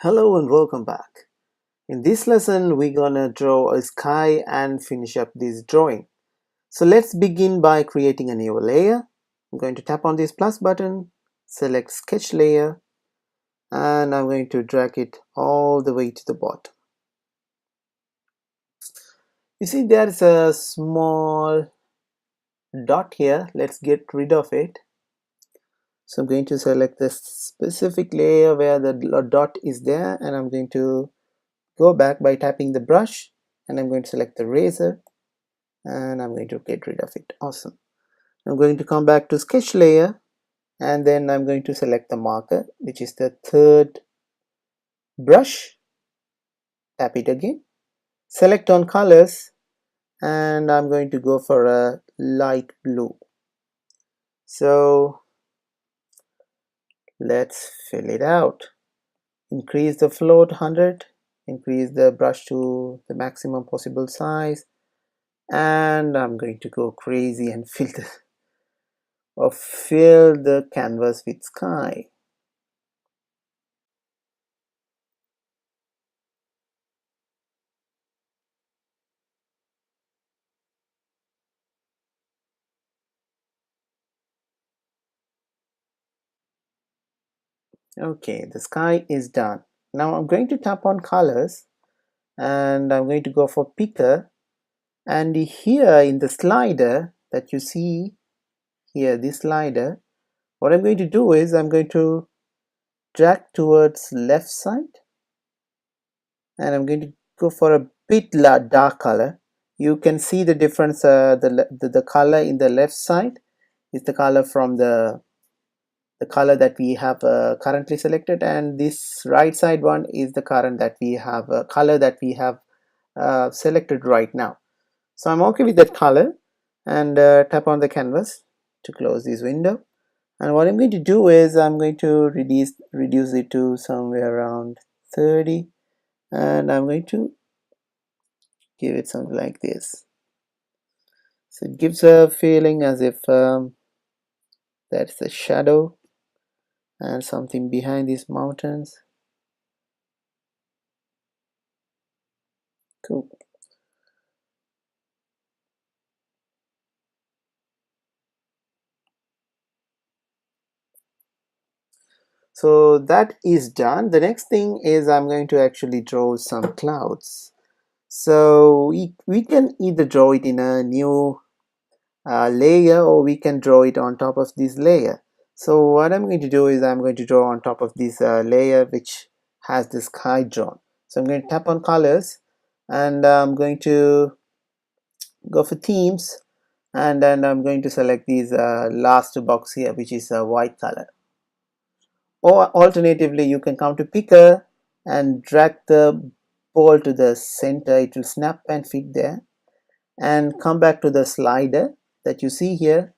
Hello and welcome back. In this lesson, we're gonna draw a sky and finish up this drawing. So let's begin by creating a new layer. I'm going to tap on this plus button, select sketch layer, and I'm going to drag it all the way to the bottom. You see there's a small dot here. Let's get rid of it. So I'm going to select the specific layer where the dot is there, and I'm going to go back by tapping the brush, and I'm going to select the razor, and I'm going to get rid of it. Awesome. I'm going to come back to sketch layer, and then I'm going to select the marker, which is the third brush. Tap it again, select on colors, and I'm going to go for a light blue. So let's fill it out. Increase the float 100, increase the brush to the maximum possible size, and I'm going to go crazy and fill the canvas with sky. Okay, the sky is done. Now I'm going to tap on colors, and I'm going to go for picker, and here in the slider that you see here, this slider, what I'm going to do is I'm going to drag towards left side, and I'm going to go for a bit dark color. You can see the difference. The color in the left side is the color from the color that we have currently selected, and this right side one is the current that we have color that we have selected right now. So I'm okay with that color, and tap on the canvas to close this window. And what I'm going to do is I'm going to reduce it to somewhere around 30, and I'm going to give it something like this. So it gives a feeling as if that's a shadow and something behind these mountains. Cool. So that is done. The next thing is I'm going to actually draw some clouds. So we can either draw it in a new layer, or we can draw it on top of this layer. So what I'm going to do is I'm going to draw on top of this layer which has the sky drawn. So I'm going to tap on colors, and I'm going to go for themes, and then I'm going to select this last box here, which is a white color. Or alternatively, you can come to picker and drag the ball to the center. It will snap and fit there, and come back to the slider that you see here,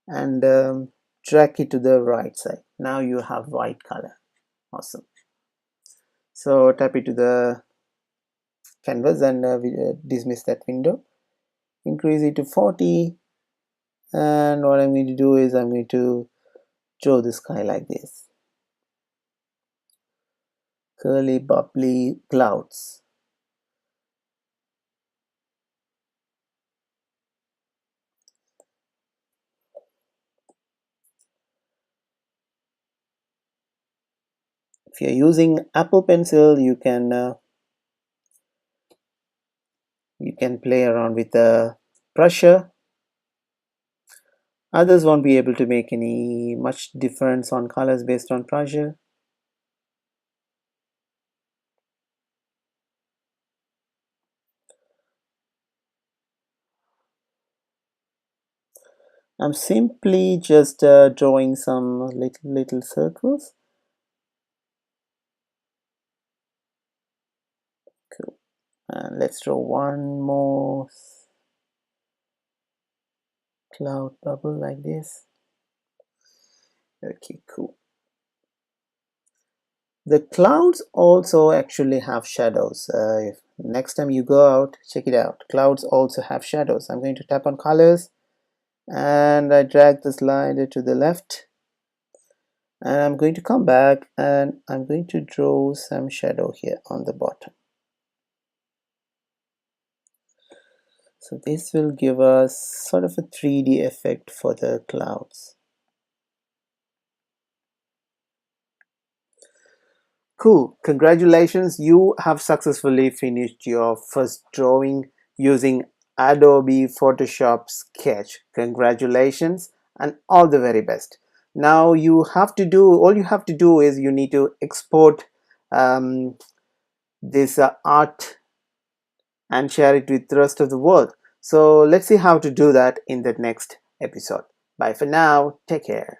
and drag it to the right side. Now you have white color. Awesome. So tap it to the canvas, and dismiss that window, increase it to 40, and what I'm going to do is I'm going to draw the sky like this. Curly bubbly clouds. If you're using Apple Pencil, you can play around with the brusher. Others won't be able to make any much difference on colors based on brusher. I'm simply just drawing some little circles. Cool. And let's draw one more cloud bubble like this. Okay, cool. The clouds also actually have shadows. If next time you go out, check it out. Clouds also have shadows. I'm going to tap on colors, and I drag the slider to the left, And I'm going to come back and I'm going to draw some shadow here on the bottom. So this will give us sort of a 3D effect for the clouds. Cool, congratulations, you have successfully finished your first drawing using Adobe Photoshop Sketch. Congratulations and all the very best. Now all you have to do is you need to export this art and share it with the rest of the world. So let's see how to do that in the next episode. Bye for now, take care.